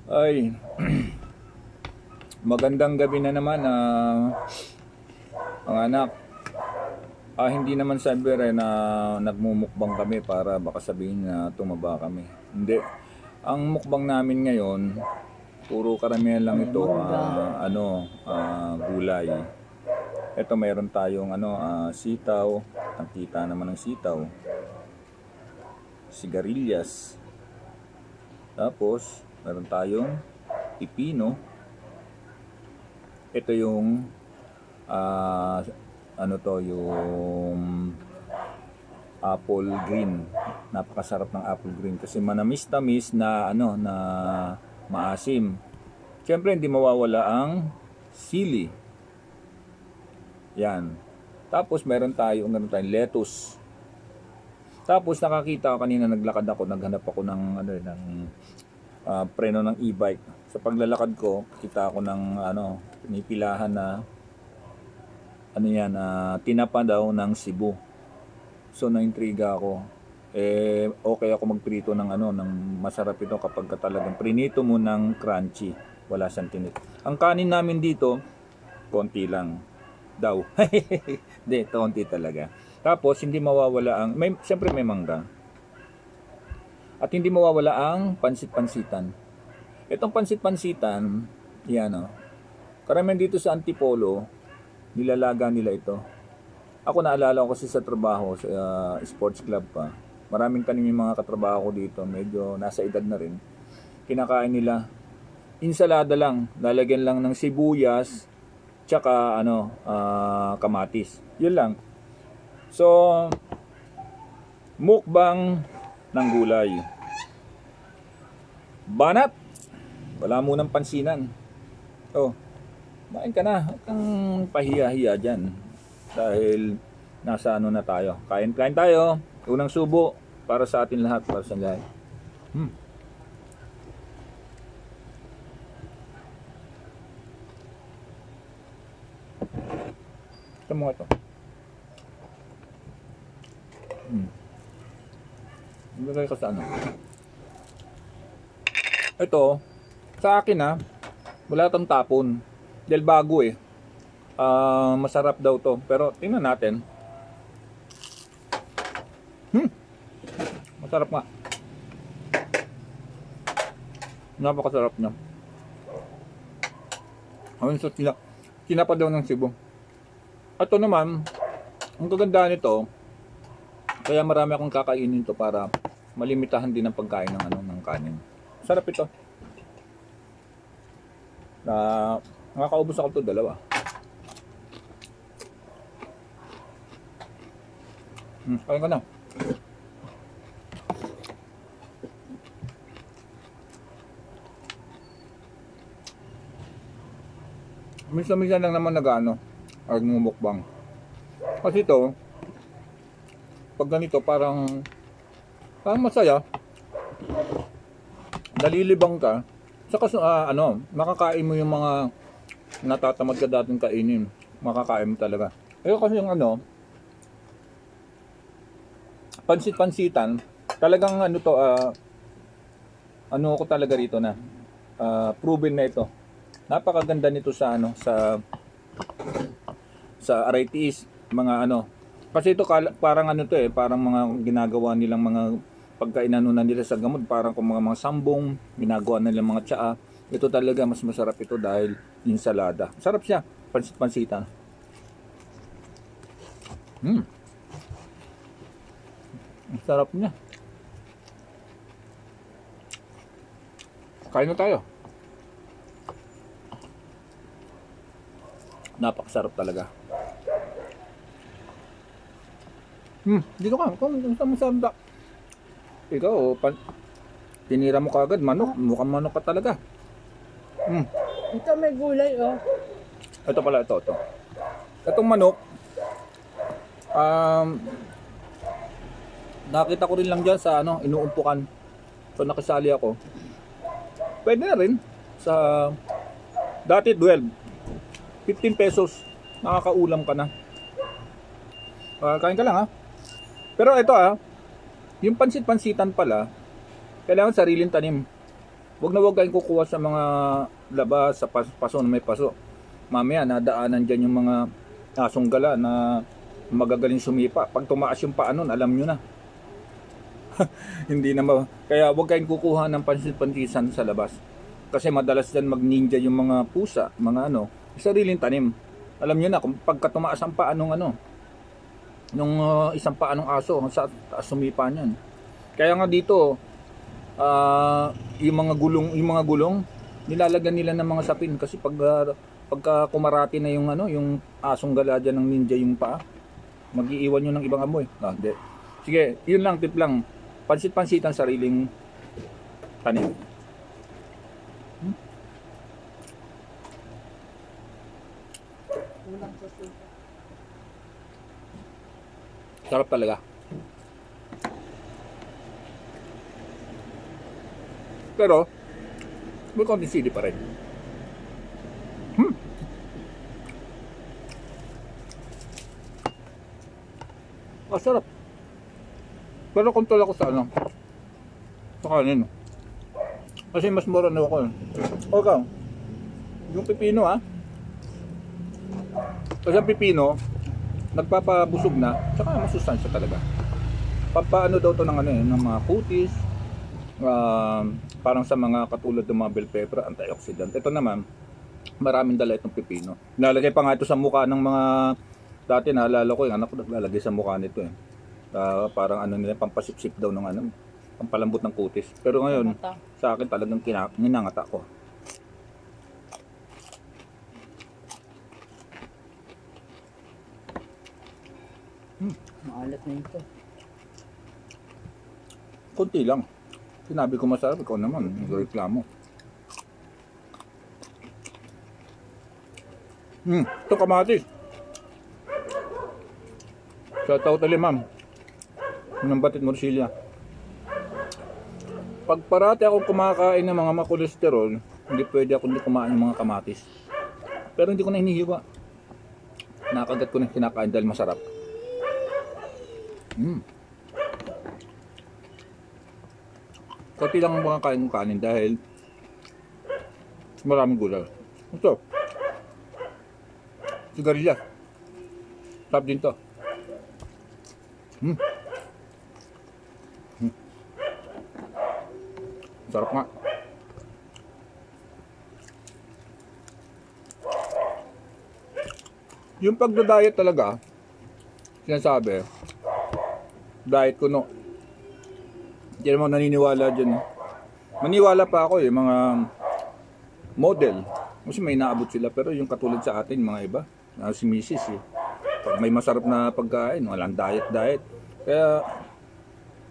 Ay, magandang gabi na naman, mga anak. Hindi naman sabi rin na nagmumukbang kami para baka sabihin na tumaba kami. Hindi. Ang mukbang namin ngayon, puro karamihan lang ito, gulay. Ito mayroon tayong sitaw. Nakita naman ng sitaw. Sigarilyas. Tapos, meron tayong pipino. Ito yung yung apple green. Napakasarap ng apple green kasi manamis-tamis na na maasim. Siyempre hindi mawawala ang sili. Yan. Tapos meron tayong lettuce. Tapos nakakita ko kanina, naglakad ako, naghanap ako ng preno ng e-bike. Sa paglalakad ko, kita ako ng pinipilahan na tinapa daw ng Cebu. So naintriga ako. Okay ako magprito ng ng masarap ito kapag talagang prinito mo ng crunchy, wala siyang tinik. Ang kanin namin dito, konti lang daw. Hindi, konti talaga. Tapos hindi mawawala ang siyempre may mangga. At hindi mawawala ang pansit-pansitan. Itong pansit-pansitan, karamihan dito sa Antipolo, nilalaga nila ito. Ako naalala ko kasi sa trabaho, sa sports club pa. Maraming kaniming mga katrabaho ko dito, medyo nasa edad na rin. Kinakain nila insalada lang, lalagyan lang ng sibuyas, tsaka kamatis. Yun lang. So, mukbang ng gulay. Banat! Wala munang pansinan. Kumain ka na. Huwag kang pahiya-hiya dyan. Dahil nasa na tayo. Kain-kain tayo. Unang subo para sa atin lahat. Para sa lahat. Ito mo ito. Ilagay ko sa Ito, sa akin wala tang tapon. Dahil bago masarap daw to. Pero tingnan natin. Masarap nga. Napakasarap niya. Ayun sa tinapa daw ng Cebu. Ito naman, ang kagandahan nito, kaya marami akong kakainin to para malimitahan din ang pagkain ng kanin. Sarap ito. Nakakaubos ako ito dalawa. Kain ka na. Minsan-minsan lang naman nagmumukbang. Kasi ito, pag ganito parang masaya. Nalilibang ka. Saka makakain mo yung mga natatamad ka dating kainin. Makakain mo talaga. Kasi yung pansit-pansitan, talagang ako talaga rito na proven na ito. Napakaganda nito sa RITs, mga kasi ito parang parang mga ginagawa nilang mga pagkainanunan nila sa gamot, parang kung mga sambong, ginagawa nila mga tsaa. Ito talaga mas masarap ito dahil insalada. Sarap siya, pansit-pansitan. Ang sarap niya. Kain na tayo. Napakasarap talaga. Dito ka. Kung masarap. Ikaw, tinira mo kagad manok. Mukhang manok ka talaga. Ito may gulay, Ito pala, ito. Itong manok, nakita ko rin lang dyan sa inuumpukan. So nakisali ako. Pwede na rin sa dati 12, 15 pesos nakakaulam ka na. Kain ka lang Pero ito yung pansit-pansitan pala, kailangan sariling tanim. Huwag kayong kukuha sa mga labas, sa paso na may paso. Mamaya, nadaanan dyan yung mga asong gala na magagaling sumipa. Pag tumaas yung paa nun, alam nyo na. Hindi na Kaya huwag kayong kukuha ng pansit-pantisan sa labas. Kasi madalas dyan mag-ninja yung mga pusa, mga sariling tanim. Alam nyo na, kung pagka tumaas ang paa nung nung isang paa ng aso, sa taas sumipa niyan. Kaya nga dito, yung mga gulong nilalagyan nila ng mga sapin kasi pagka kumarati na yung asong gala dyan ng ninja yung paa, mag-iiwan yun ng ibang amoy. Hindi. Sige, yun lang, tip lang. Pansit-pansitan sariling tanim. Sarap talaga. Pero may konting sili pa rin. Sarap. Pero kontrol ako sa sa kanin. Kasi mas mura na ako. Okay. Yung pipino kasi ang pipino nagpapabusog na, tsaka masustansya talaga. Papaano daw to ng ng mga kutis, parang sa mga katulad ng mga bell pepper, antioxidant. Ito naman, maraming dala itong pipino. Nalagay pa nga ito sa mukha ng mga, dati naalala ko, yung anak ko naglalagay sa mukha nito parang nila, pampasipsip daw ng pampalambot ng kutis. Pero ngayon, sa akin talagang ninangata ko. Maalat na ito. Kunti lang. Sinabi ko masarap, ikaw naman, nagreklamo. Ito kamatis. Shoutout ulit, ma'am. Ng Batid Morcilla. Pag parati ako kumakain ng mga makolesterol, hindi pwede ako hindi kumain ng mga kamatis. Pero hindi ko na hinihiwa. Nakagat ko na kinakain dahil masarap. Konti lang ang mga kain ng kanin dahil maraming gulay. Ito. Sigarilyas. Sarap din to. Sarap nga. Yung pagda-diet talaga, sinasabi, diet ko hindi naman naniniwala dyan. Maniwala pa ako mga model. Kasi may naabot sila, pero yung katulad sa atin, mga iba, si Mrs. Pag may masarap na pagkain, walang diet. Kaya,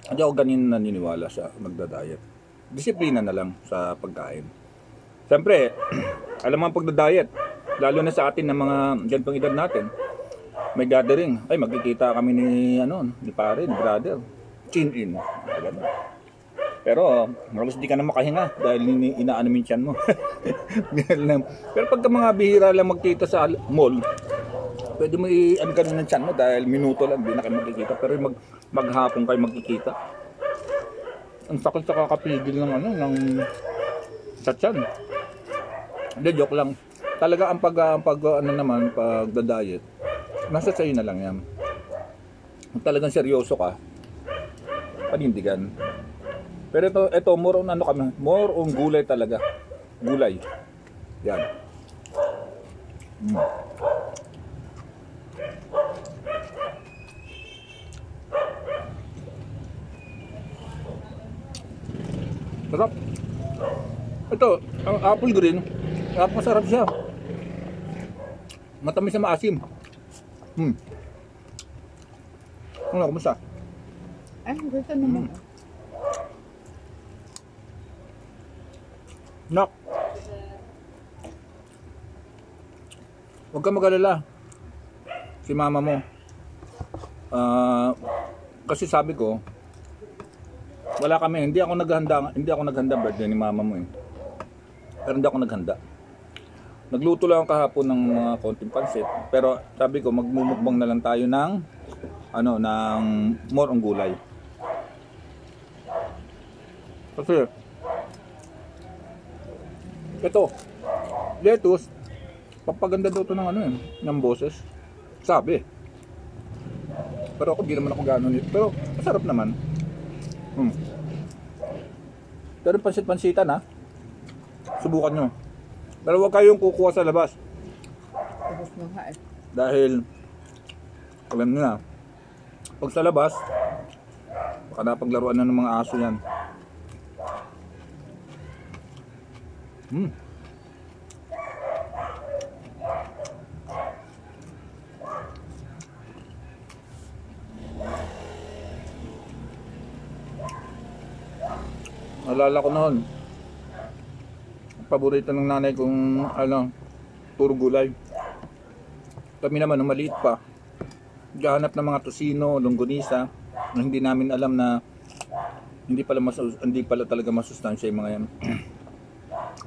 hindi ako ganin naniniwala sa magda-diet. Disiplina na lang sa pagkain. Siyempre, alam mo ang pagda-diet, lalo na sa atin ng mga ganitong edad natin, may gathering. Ay, magkikita kami ni pare, ni brother. Chin in. Pero, halos di ka na makahinga dahil inaano mo yung tiyan mo. Pero pagka mga bihira lang magkita sa mall, pwede mo i-ano ng tiyan mo dahil minuto lang, di na kayo magkikita. Pero maghapon kayo magkikita. Ang sakit sa kakapigil ng sa tiyan. Hindi, joke lang. Talaga ang pagda-diet, nasa sa'yo na lang yan. Kung talagang seryoso ka, panindigan. Pero ito more on more on gulay talaga. Gulay. Yan. Sarap. Ito, ang apple green, masarap siya. Matamis na maasim. Kumusta? Ay, gusto naman. Nak. Huwag ka mag-alala. Si mama mo. Kasi sabi ko, wala kami, hindi ako naghanda birthday ni mama mo Pero hindi ako naghanda. Nagluto lang kahapon ng mga konting pansit, pero sabi ko magmumukbang na lang tayo ng ng more on gulay. Kasi Ito, lettuce, papaganda daw ito ng ano ng boses. Sabi. Pero ako, di naman ako gano'n nito. Pero, masarap naman. Pero pansit-pansitan ha. Subukan nyo. Pero huwag kayong kukuha sa labas. Tapos na nga eh. Dahil, alam nyo na, pag sa labas, baka napaglaruan na ng mga aso yan. Naalala ko noon, paborito ng nanay kong puro gulay. Kami naman nung maliit pa, gahanap ng mga tosino, longganisa, na hindi namin alam na hindi pala talaga masustansya yung mga yan.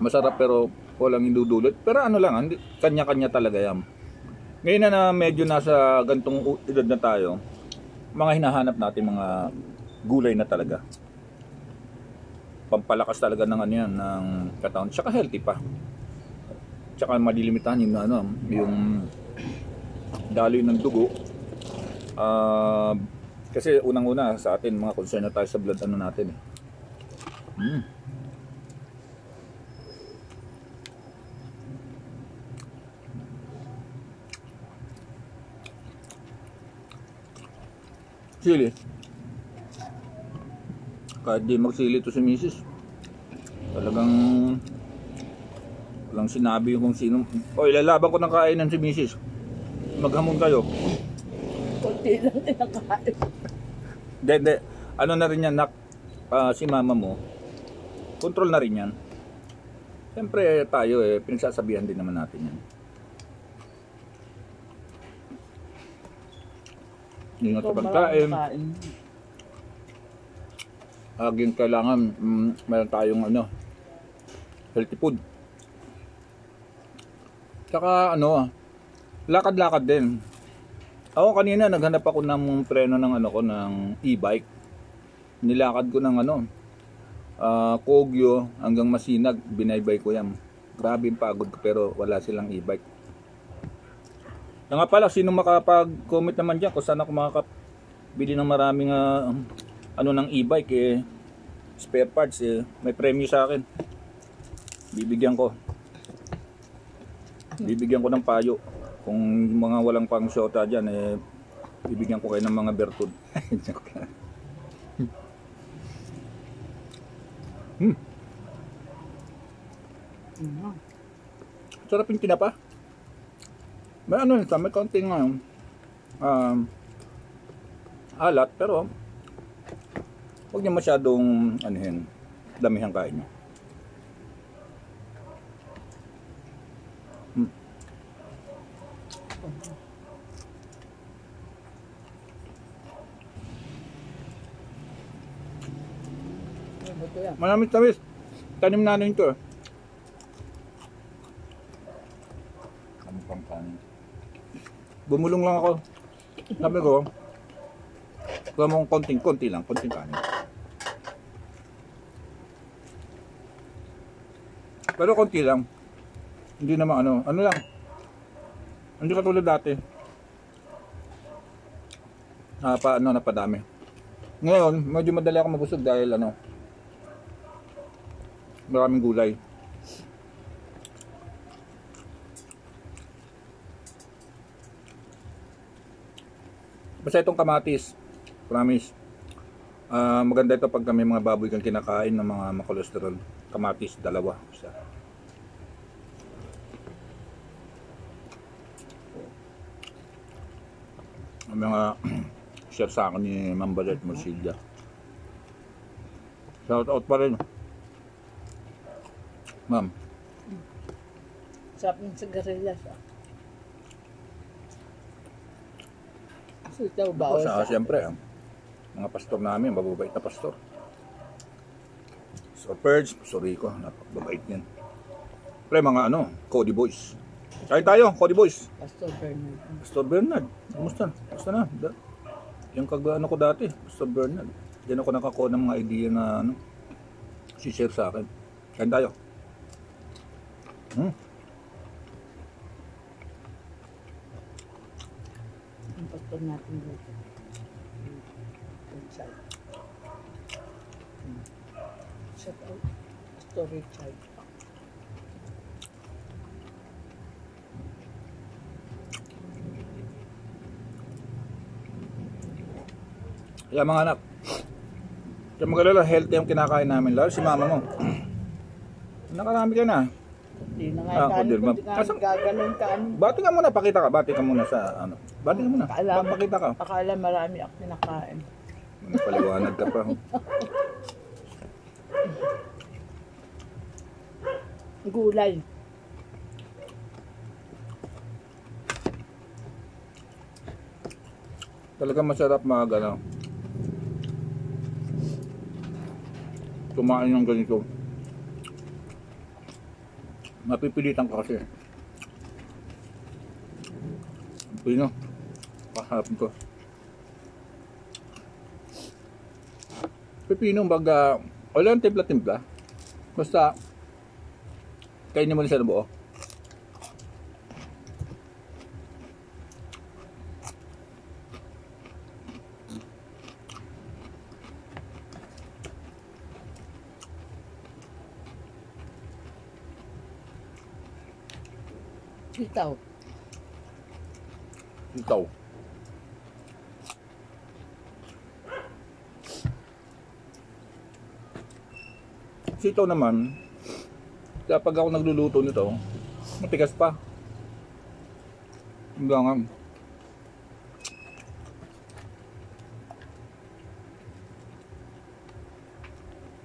Masarap pero walang indudulot. Pero ano lang, kanya-kanya talaga yan. Ngayon na medyo nasa gantong edad na tayo, mga hinahanap natin mga gulay na talaga. Pampalakas talaga ng ano yan, ng katawan. Tsaka healthy pa. Tsaka malilimitahan yung daloy ng dugo. Kasi unang-una sa atin, mga concern na tayo sa blood natin eh. Sili. Kahit di magsili to si Mrs. Talagang walang sinabi kung sino. Oy, lalaban ko ng kainan si Mrs. Maghamon kayo. Kunti lang kinakain. Hindi. Ano na rin yan, si mama mo. Control na rin yan. Siyempre tayo pinagsasabihan din naman natin yan. Ingat sa pagkain. Aging kailangan meron tayong healthy food. Tsaka lakad-lakad din. Ako kanina naghanap ako ng preno ng ng e-bike. Nilakad ko ng Kogyo hanggang Masinag, binaybay ko yan. Grabe yung pagod ko pero wala silang e-bike. Nga pala, sino makapag-comment naman dyan kung saan ako makakabili ng maraming ng e-bike spare parts may premyo sa akin. Bibigyan ko ng payo. Kung mga walang pang shota dyan bibigyan ko kayo ng mga bertud. Sarap yung tinapa. May may konting alat pero huwag niya masyadong damihan kain niyo. Maraming tamis. Tanim namin ito. Bumulong lang ako. Sabi ko, kuha mo konting kanin. Pero konti lang. Hindi naman ano lang. Hindi katulad dati. Napadami. Ngayon, medyo madali ako mabusog dahil maraming gulay. Basta itong kamatis, promise. Maganda ito pag may mga baboy kang kinakain ng mga makolesterol. Kamatis, 2. Isa. Ang mga share sa akin ni Ma'am Balet Morcilla. Shout out pa rin. Ma'am. Sarap ng sigarilyas Ito, bawal Siyempre, mga pastor namin, mababait na pastor. So, Purge, Rico, napakababait yan. Pre, mga Cody Boys. Kain tayo, Cody Boys. Pastor Bernard. Kumusta? Kumusta na? Yung ko dati, Pastor Bernard. Diyan ako nakakuha ng mga idea na si share sa akin. Kain tayo. Hmm. Ang pastor natin dito. Richard. Shout out. Pastor Richard. Kaya mga anak, kaya magalala, healthy ang kinakain namin. Lalo si mama mo. Nakarami ka na. Hindi na nga Ah, kanin kundi ko. ba- Hindi nga Kasang- gaganon ka ano. Bati ka muna, pakita ka. Bati ka muna sa ano. Bati ka muna. Akala, Pakita ka. akala marami ako kinakain. Napaliwanag ka pa. Gulay. Talagang masarap mga ano. Kumain ng ganito. Mapipilitan ka kasi. Pino. Paharap ko. Pipino baga wala ang timpla-timpla. Basta kainin mo na siya na buo. Sitaw. Ikaw. Sitaw naman, kapag ako nagluluto nito, matigas pa. Hanggang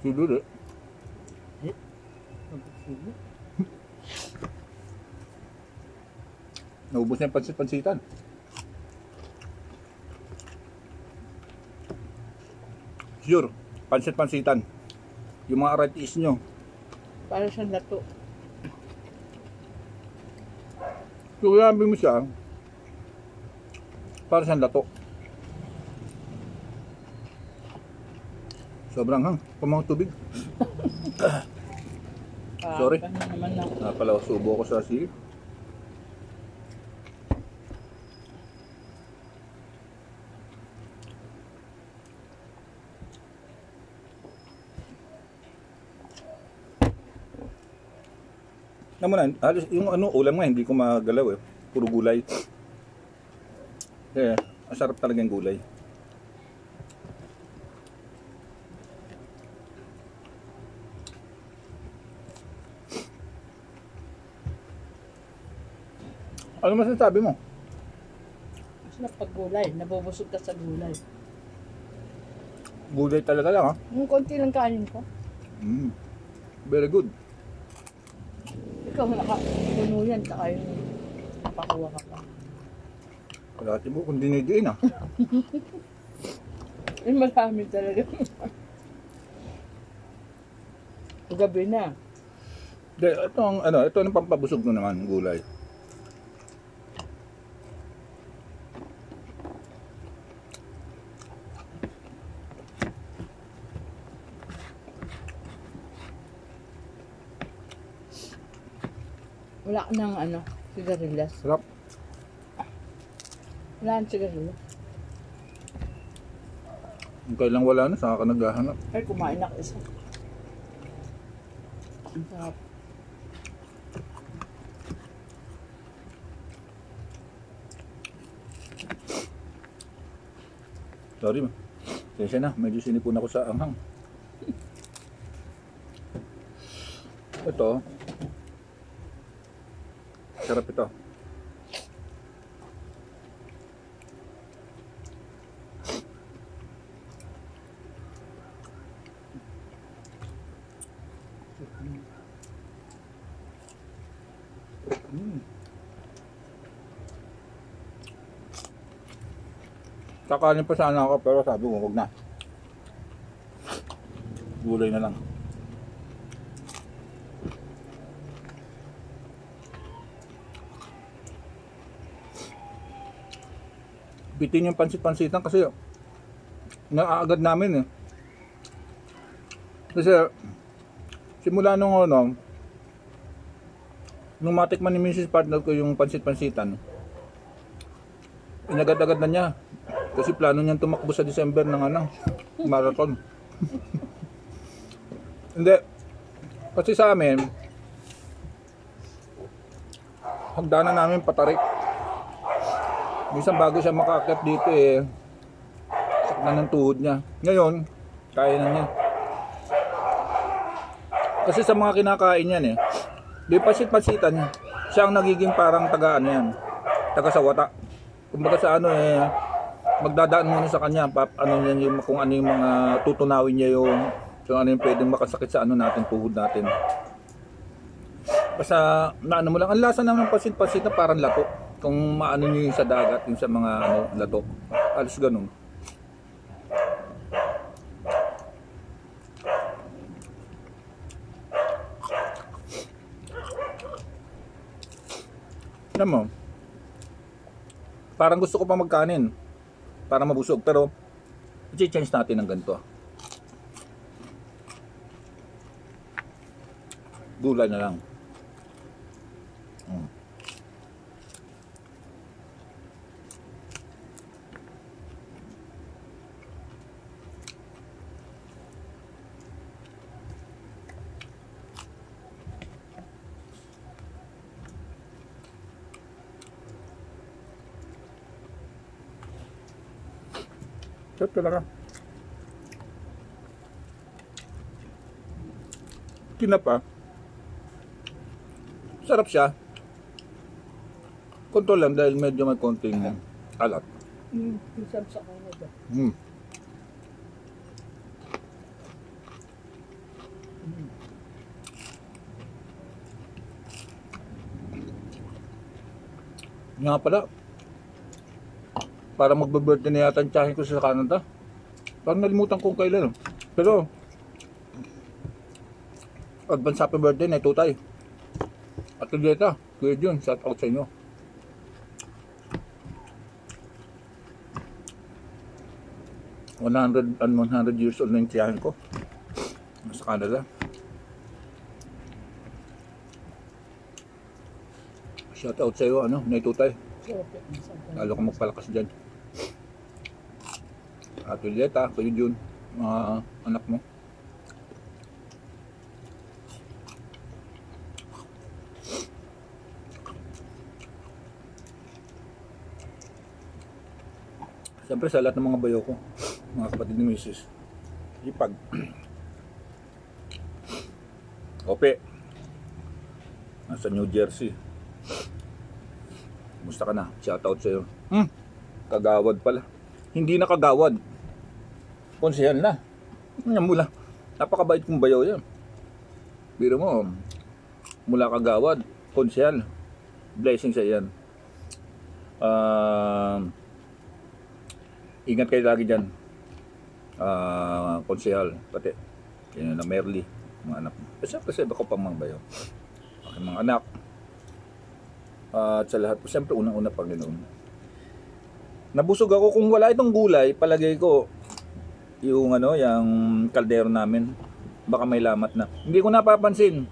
Siguro. Naubos niya yung pansit-pansitan. Sure, pansit-pansitan. Yung mga aratiis nyo. Para siyang lato. Kung sabi mo siya, para siyang lato. Sobrang hang, pamang tubig. Sorry. Ano naman lang. Napala, subo ko sa sili. Naman na, halos yung ano, ulam nga hindi ko magalaw eh. Puro gulay. Kaya, masarap talaga yung gulay. Ano masasabi mo? Masarap pag gulay. Nabubusog ka sa gulay. Gulay talaga lang ha. Yung konti lang kanin ko. Mm. Very good. Ikaw nakapuno yan. Saka yung napakuha ka pa. Palati mo kung dinidiin ha. Yung marami talaga. Gabi na. Ito ang ano, ito ang pampabusog mo naman, gulay. Wala ka ng ano, sigarilyas. Sarap. Wala kang sigarilyas. Kung kailang wala na, saka ka naghahanap. Ay, kumain ako isa. Ang sarap. Sorry ma. Kaya na, medyo sinipon ako sa anghang. Ito. Sarap ito. Kakanin pa sana ako pero sabi ko huwag na. Gulay na lang. Bitin yung pansit-pansitan kasi naaagad namin eh. Kasi simula nung ano, Nung matikman ni Mrs. Partner ko yung pansit-pansitan, inagad-agad na niya. Kasi plano niyang tumakbo sa December ng ano, marathon. Hindi. Kasi sa amin, hagdanan namin patarik. Minsan bago siya makaakyat dito sakna ng tuhod niya. Ngayon, kaya na niya. Kasi sa mga kinakain yan di pasit-pasitan, siya ang nagiging parang taga ano yan, taga sawata. Kumbaga sa ano magdadaan muna sa kanya, ano yan yung kung ano yung mga tutunawin niya yung ano yung pwedeng makasakit sa ano natin, tuhod natin. Basta na ano mo lang, ang lasa naman ng pasit-pasit na parang lato. Kung maano niyo yung sa dagat, yung sa mga ano, lato. Alos ganun. Alam mo, parang gusto ko pa magkanin para mabusog, pero i-change natin ng ganito. Gulay na lang. Sarap talaga. Kinapa. Sarap siya. Kontrol lang dahil medyo may konting alat. Sarap sa kanya ba? Nga pala, para magbe-birthday na yata ang tiyahin ko sa Canada. Parang nalimutan kong kailan. Pero, advance happy birthday na tutay. At Julieta, Kuya Jun, shout out sa inyo. $100 years old na yung tiyahin ko. Sa Canada. Shout out sa iyo, Naitutay. Lalo kang magpalakas dyan. At Julieta, Kuya Jun, mga anak mo. Siyempre sa lahat ng mga bayo ko, mga kapatid ni Mrs. Ipag. Ope. Nasa New Jersey. Kumusta ka na? Shoutout sa'yo. Kagawad pala. Hindi na kagawad. Konsehal na. Yan mula. Napakabait kong bayaw yan. Biro mo, mula kagawad, konsehal. Blessing sa yan. Ingat kayo lagi dyan. Konsehal. Pati. Yan na Merly. Mga anak mo. Kasi ako pang mga bayaw. Aking mga anak. At sa lahat po, siyempre unang-una Panginoon. Nabusog ako kung wala itong gulay, palagay ko yung yung kaldero namin, baka may lamat na. Hindi ko napapansin.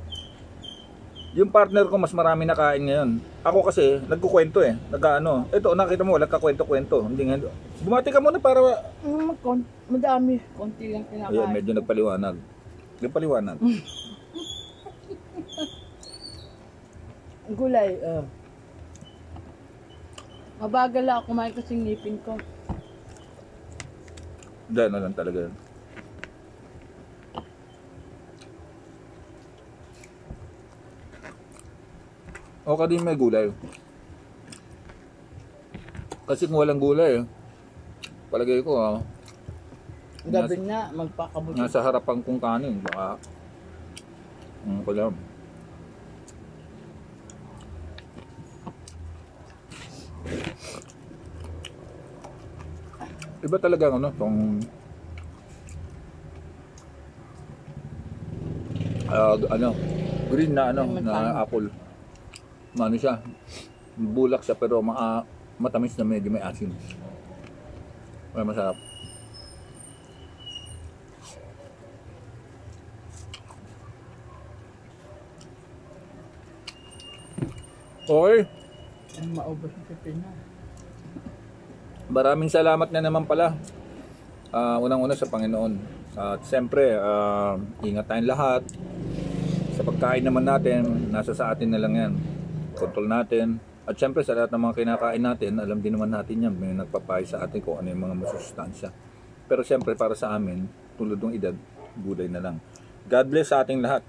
Yung partner ko mas marami na kain ngayon. Ako kasi nagkukwento Ito nakita mo, wala ka kwento-kwento. Hindi nga. Bumati ka muna para madami, konti lang kinakain. Ayan, medyo nagpaliwanag. Nagpaliwanag. Gulay, mabagal ako kumain kasi ngipin ko. Diyan na lang talaga. O ka din may gulay. Kasi kung walang gulay, palagay ko Gabi na, magpakabuti. nasa harapan kong kanin. Baka, pala. Iba talaga tong green na na apple. Ano siya? Bulak siya pero matamis na medyo may asin. Ay, masarap. Okay. Ang maubos yung pipino. Maraming salamat na naman pala. Unang-una sa Panginoon. At siyempre, ingat tayong lahat. Sa pagkain naman natin, nasa sa atin na lang yan. Control natin. At siyempre, sa lahat ng mga kinakain natin, alam din naman natin yan. May nagpapahay sa atin kung ano yung mga masustansya. Pero siyempre, para sa amin, tulad ng edad, gulay na lang. God bless sa ating lahat.